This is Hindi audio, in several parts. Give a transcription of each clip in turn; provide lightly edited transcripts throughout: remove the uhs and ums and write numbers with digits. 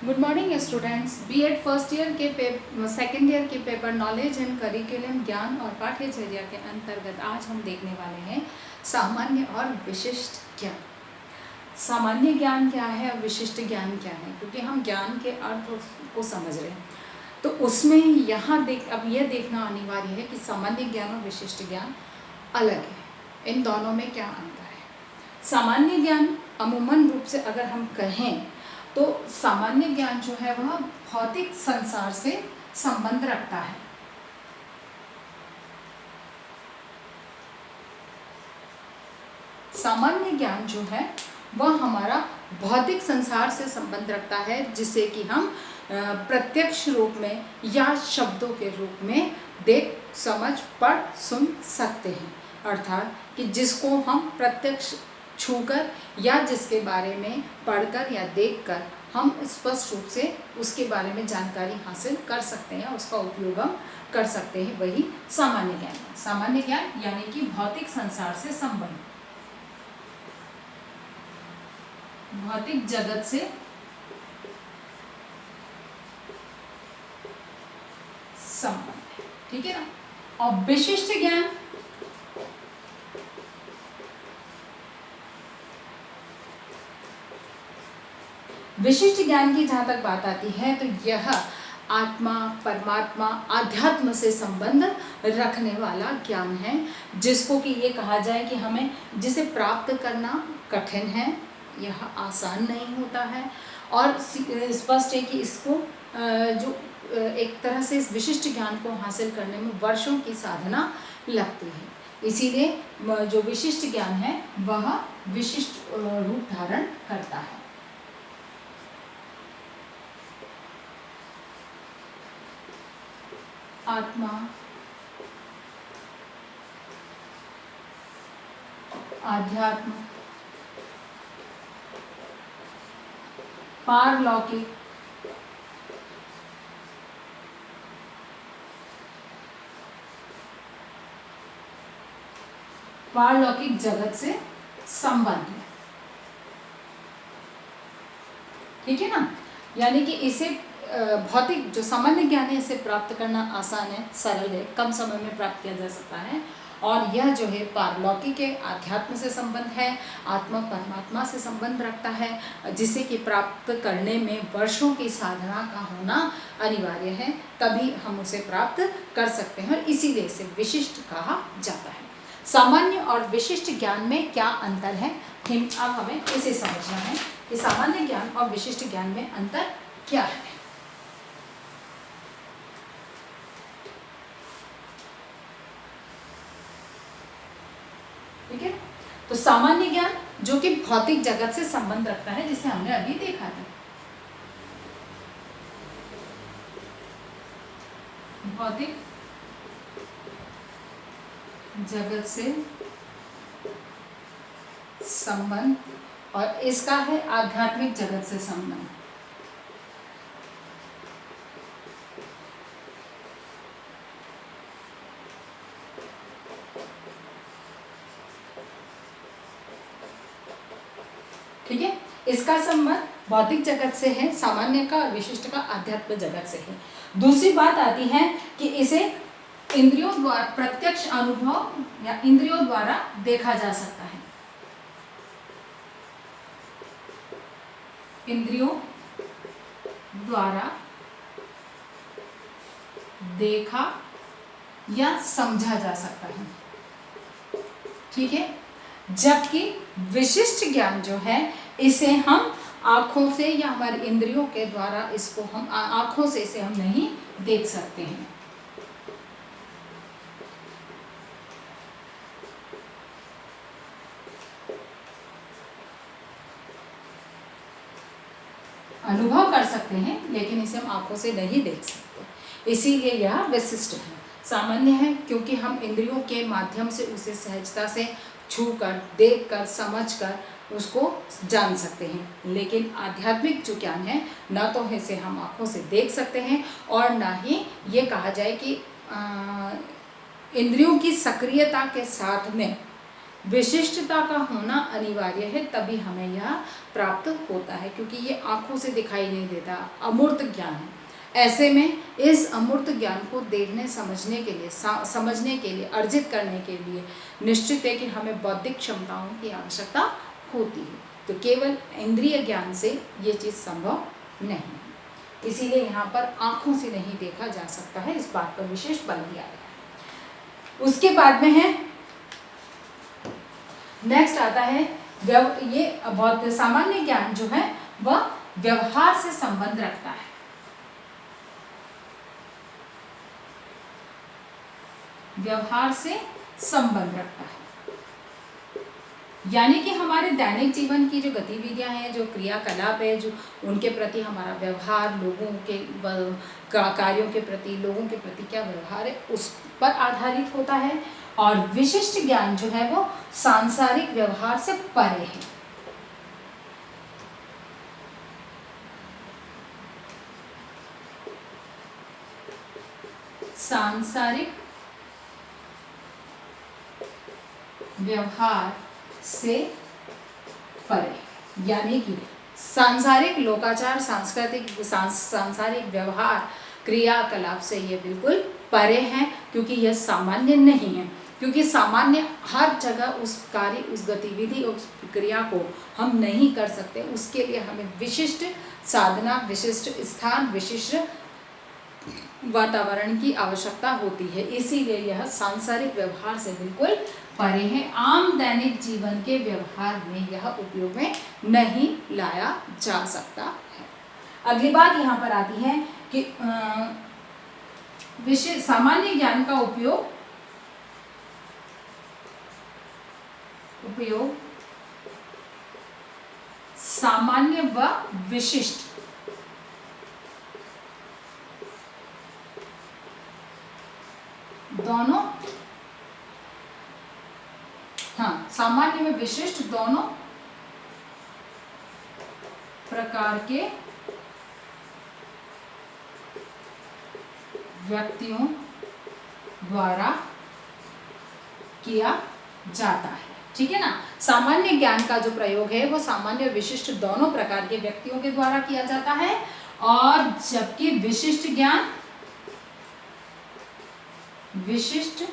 Good morning students. BEd first year के सेकेंड ईयर के पेपर नॉलेज एंड करिकुलम ज्ञान और पाठ्यचर्या के अंतर्गत आज हम देखने वाले हैं सामान्य और विशिष्ट ज्ञान। सामान्य ज्ञान क्या है और विशिष्ट ज्ञान क्या है, क्योंकि हम ज्ञान के अर्थ को समझ रहे हैं तो उसमें यहाँ अब यह देखना अनिवार्य है कि सामान्य ज्ञान और विशिष्ट ज्ञान अलग है। इन दोनों में क्या अंतर है। सामान्य ज्ञान अमूमन रूप से अगर हम कहें तो सामान्य ज्ञान जो है वह भौतिक संसार से संबंध रखता है। सामान्य ज्ञान जो है वह हमारा भौतिक संसार से संबंध रखता है, जिसे कि हम प्रत्यक्ष रूप में या शब्दों के रूप में देख, समझ, पढ़, सुन सकते हैं। अर्थात कि जिसको हम प्रत्यक्ष छूकर या जिसके बारे में पढ़कर या देखकर हम स्पष्ट रूप से उसके बारे में जानकारी हासिल कर सकते हैं, उसका उपयोग हम कर सकते हैं, वही सामान्य ज्ञान है। सामान्य ज्ञान यानी कि भौतिक संसार से संबंध, भौतिक जगत से संबंध, ठीक है ना। और विशिष्ट ज्ञान विशिष्ट ज्ञान की जहाँ तक बात आती है तो यह आत्मा, परमात्मा, आध्यात्म से संबंध रखने वाला ज्ञान है, जिसको कि ये कहा जाए कि हमें जिसे प्राप्त करना कठिन है, यह आसान नहीं होता है। और स्पष्ट है कि इसको जो एक तरह से इस विशिष्ट ज्ञान को हासिल करने में वर्षों की साधना लगती है। इसीलिए जो विशिष्ट ज्ञान है वह विशिष्ट रूप धारण करता है। आत्मा, आध्यात्म, पारलौकिक, पारलौकिक जगत से संबंध है, ठीक है ना। यानी कि इसे भौतिक जो सामान्य ज्ञान है इसे प्राप्त करना आसान है, सरल है, कम समय में प्राप्त किया जा सकता है। और यह जो है पारलौकिक है, आध्यात्म से संबंध है, आत्मा परमात्मा से संबंध रखता है, जिसे कि प्राप्त करने में वर्षों की साधना का होना अनिवार्य है, तभी हम उसे प्राप्त कर सकते हैं, और इसीलिए इसे विशिष्ट कहा जाता है। सामान्य और विशिष्ट ज्ञान में क्या अंतर है, अब हमें इसे समझना है कि सामान्य ज्ञान और विशिष्ट ज्ञान में अंतर क्या है। ठीक है, तो सामान्य ज्ञान जो कि भौतिक जगत से संबंध रखता है, जिसे हमने अभी देखा था। भौतिक जगत से संबंध, और इसका है आध्यात्मिक जगत से संबंध। ठीक है, इसका संबंध भौतिक जगत से है सामान्य का, और विशिष्ट का आध्यात्म जगत से है। दूसरी बात आती है कि इसे इंद्रियों द्वारा प्रत्यक्ष अनुभव या इंद्रियों द्वारा देखा जा सकता है। इंद्रियों द्वारा देखा या समझा जा सकता है, ठीक है। जबकि विशिष्ट ज्ञान जो है इसे हम आँखों से या हमारे इंद्रियों के द्वारा इसको हम आँखों से इसे हम नहीं देख सकते हैं। अनुभव कर सकते हैं, लेकिन इसे हम आँखों से नहीं देख सकते, इसीलिए यह विशिष्ट है। सामान्य है क्योंकि हम इंद्रियों के माध्यम से उसे सहजता से छूकर, देखकर, समझकर उसको जान सकते हैं। लेकिन आध्यात्मिक जो ज्ञान है, ना तो इसे हम आँखों से देख सकते हैं और ना ही ये कहा जाए कि इंद्रियों की सक्रियता के साथ में विशिष्टता का होना अनिवार्य है, तभी हमें यह प्राप्त होता है, क्योंकि ये आंखों से दिखाई नहीं देता, अमूर्त ज्ञान है। ऐसे में इस अमूर्त ज्ञान को देखने समझने के लिए समझने के लिए अर्जित करने के लिए निश्चित है कि हमें बौद्धिक क्षमताओं की आवश्यकता होती है। तो केवल इंद्रिय ज्ञान से ये चीज़ संभव नहीं है। इसीलिए यहाँ पर आंखों से नहीं देखा जा सकता है, इस बात पर विशेष बल दिया गया है। उसके बाद में है, नेक्स्ट आता है ये बहुत सामान्य ज्ञान जो है वह व्यवहार से संबंध रखता है। व्यवहार से संबंध रखता है, यानी कि हमारे दैनिक जीवन की जो गतिविधियां हैं, जो क्रियाकलाप है, जो उनके प्रति हमारा व्यवहार, लोगों के कार्यों के प्रति, लोगों के प्रति क्या व्यवहार है, उस पर आधारित होता है। और विशिष्ट ज्ञान जो है वो सांसारिक व्यवहार से परे है। सांसारिक व्यवहार से परे, यानी कि सांसारिक लोकाचार, सांसारिक व्यवहार, क्रियाकलाप से ये बिल्कुल परे हैं, क्योंकि यह सामान्य नहीं है। क्योंकि सामान्य हर जगह उस कार्य, उस गतिविधि, उस क्रिया को हम नहीं कर सकते। उसके लिए हमें विशिष्ट साधना, विशिष्ट स्थान, विशिष्ट वातावरण की आवश्यकता होती है। इसीलिए यह सांसारिक व्यवहार से बिल्कुल परे है। आम दैनिक जीवन के व्यवहार में यह उपयोग में नहीं लाया जा सकता है। अगली बात यहाँ पर आती है कि सामान्य ज्ञान का उपयोग सामान्य व विशिष्ट दोनों, सामान्य में विशिष्ट दोनों प्रकार के व्यक्तियों द्वारा किया जाता है। ठीक है ना। सामान्य ज्ञान का जो प्रयोग है वो सामान्य और विशिष्ट दोनों प्रकार के व्यक्तियों के द्वारा किया जाता है, और जबकि विशिष्ट ज्ञान विशिष्ट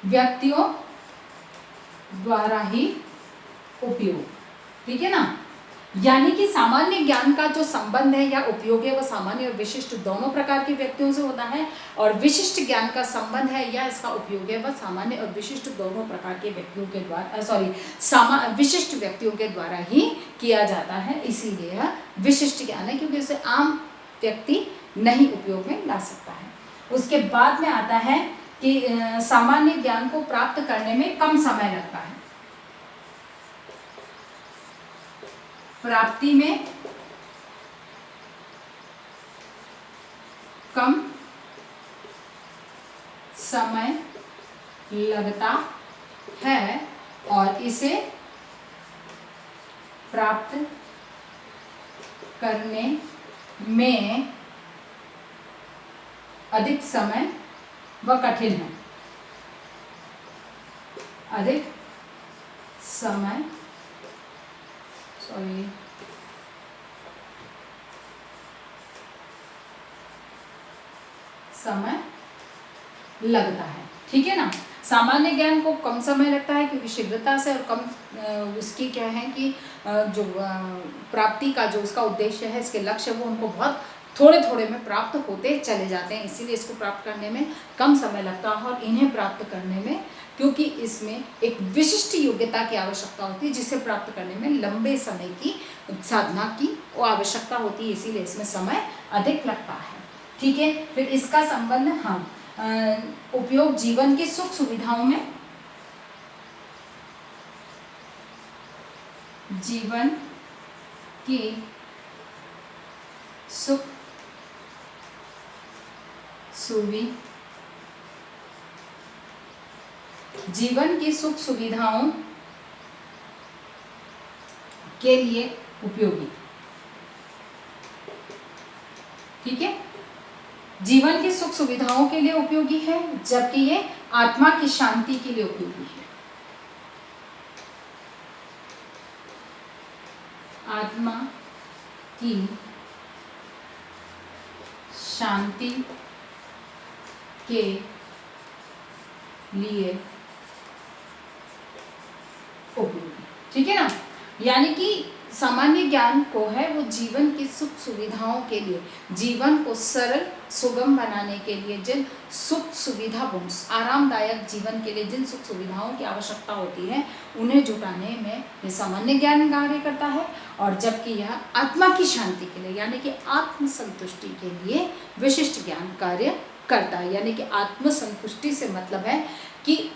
व्यक्तियों द्वारा ही उपयोग। ठीक है ना। यानी कि सामान्य ज्ञान का जो संबंध है या उपयोग है वह सामान्य और विशिष्ट दोनों प्रकार के व्यक्तियों से होता है, और विशिष्ट ज्ञान का संबंध है या इसका उपयोग है वह सामान्य और विशिष्ट दोनों प्रकार के व्यक्तियों के द्वारा विशिष्ट व्यक्तियों के द्वारा ही किया जाता है। इसीलिए यह विशिष्ट ज्ञान है, क्योंकि इसे आम व्यक्ति नहीं उपयोग में ला सकता है। उसके बाद में आता है कि सामान्य ज्ञान को प्राप्त करने में कम समय लगता है। प्राप्ति में कम समय लगता है, और इसे प्राप्त करने में अधिक समय व कठिन है। अधिक समय लगता है। ठीक है ना। सामान्य ज्ञान को कम समय लगता है क्योंकि शीघ्रता से और कम उसकी क्या है कि जो प्राप्ति का जो उसका उद्देश्य है, इसके लक्ष्य, वो उनको बहुत थोड़े थोड़े में प्राप्त होते चले जाते हैं। इसीलिए इसको प्राप्त करने में कम समय लगता है, और इन्हें प्राप्त करने में, क्योंकि इसमें एक विशिष्ट योग्यता की आवश्यकता होती है जिसे प्राप्त करने में लंबे समय की साधना की आवश्यकता होती है, इसीलिए इसमें समय अधिक लगता है। ठीक है। फिर इसका संबंध उपयोग जीवन की सुख सुविधाओं में, जीवन की सुख सुविधाओं के लिए उपयोगी। ठीक है। जीवन की सुख सुविधाओं के लिए उपयोगी है, जबकि ये आत्मा की शांति के लिए उपयोगी है। आत्मा की शांति के लिए उपयोगी, ठीक है ना। यानी कि सामान्य ज्ञान को है वो जीवन की सुख सुविधाओं के लिए, जीवन को सरल सुगम बनाने के लिए, जिन सुख सुविधा आरामदायक जीवन के लिए जिन सुख सुविधाओं की आवश्यकता होती है उन्हें जुटाने में ये सामान्य ज्ञान कार्य करता है। और जबकि यह आत्मा की शांति के लिए यानी कि आत्म संतुष्टि के लिए विशिष्ट ज्ञान कार्य करता है। यानी कि आत्म संतुष्टि से मतलब है कि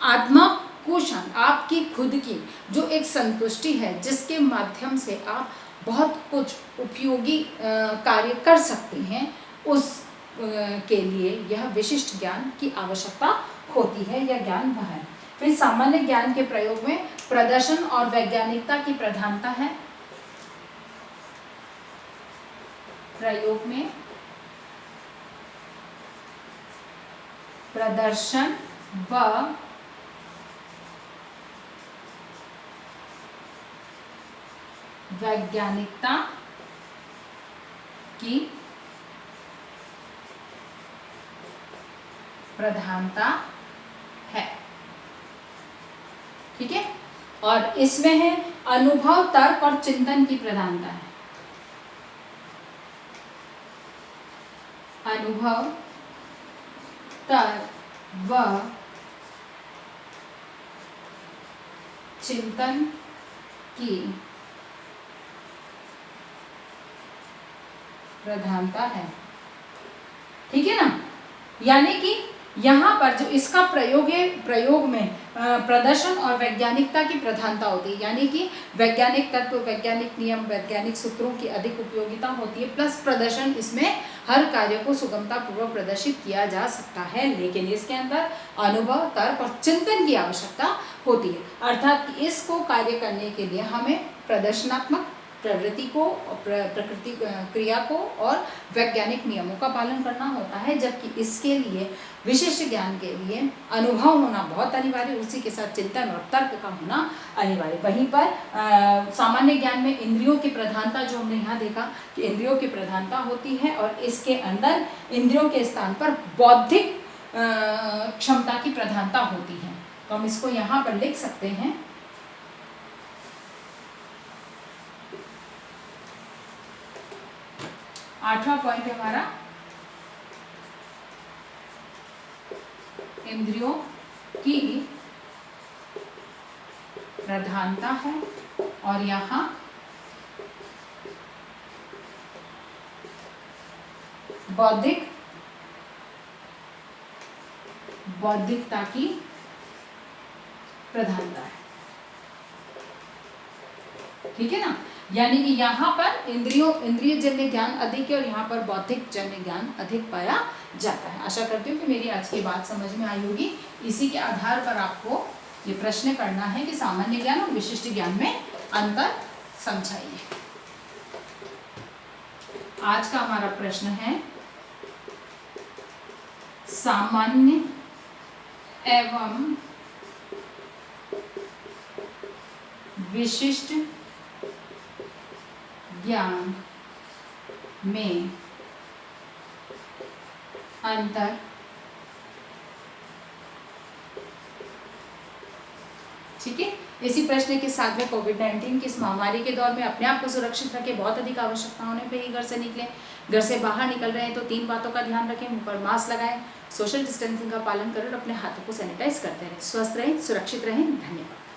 आत्मा को शांत, आपकी खुद की जो एक संतुष्टि है जिसके माध्यम से आप बहुत कुछ उपयोगी कार्य कर सकते हैं, उस के लिए यह विशिष्ट ज्ञान की आवश्यकता होती है। यह ज्ञान वह है। फिर सामान्य ज्ञान के प्रयोग में प्रदर्शन और वैज्ञानिकता की प्रधानता है। प्रयोग में प्रदर्शन व वैज्ञानिकता की प्रधानता है, ठीक है। और इसमें है अनुभव, तर्क और चिंतन की प्रधानता है। अनुभव, तर्क व चिंतन की प्रधानता है, ठीक है ना। यानी कि यहाँ पर जो इसका प्रयोग है, प्रयोग में प्रदर्शन और वैज्ञानिकता की प्रधानता होती है। यानी कि वैज्ञानिक तत्व, वैज्ञानिक नियम, वैज्ञानिक सूत्रों की अधिक उपयोगिता होती है, प्लस प्रदर्शन, इसमें हर कार्य को सुगमता पूर्वक प्रदर्शित किया जा सकता है, लेकिन इसके अंदर अनुभव, तर्क और चिंतन की आवश्यकता होती है। अर्थात इसको कार्य करने के लिए हमें प्रदर्शनात्मक प्रवृत्ति को, प्रकृति क्रिया को और वैज्ञानिक नियमों का पालन करना होता है, जबकि इसके लिए विशिष्ट ज्ञान के लिए अनुभव होना बहुत अनिवार्य, उसी के साथ चिंतन और तर्क का होना अनिवार्य। वहीं पर सामान्य ज्ञान में इंद्रियों की प्रधानता, जो हमने यहाँ देखा कि इंद्रियों की प्रधानता होती है, और इसके अंदर इंद्रियों के स्थान पर बौद्धिक क्षमता की प्रधानता होती है। तो हम इसको यहाँ पर लिख सकते हैं। आठवां पॉइंट हमारा इंद्रियों की प्रधानता है, और यहाँ बौद्धिकता की प्रधानता है, ठीक है ना। यानी कि यहाँ पर इंद्रिय जन्य ज्ञान अधिक है और यहाँ पर बौद्धिक जन्य ज्ञान अधिक पाया जाता है। आशा करती हूँ कि मेरी आज की बात समझ में आई होगी। इसी के आधार पर आपको ये प्रश्न करना है कि सामान्य ज्ञान और विशिष्ट ज्ञान में अंतर समझाइए। आज का हमारा प्रश्न है सामान्य एवं विशिष्ट ज्ञान में अंतर ठीक है। इसी प्रश्न के साथ में कोविड-19 की इस महामारी के दौर में अपने आप को सुरक्षित रखें। बहुत अधिक आवश्यकता होने पे ही घर से निकलें। घर से बाहर निकल रहे हैं तो 3 बातों का ध्यान रखें। मुंह पर मास्क लगाएं, सोशल डिस्टेंसिंग का पालन करें और अपने हाथों को सैनिटाइज करते रहें। स्वस्थ रहें, सुरक्षित रहें। धन्यवाद।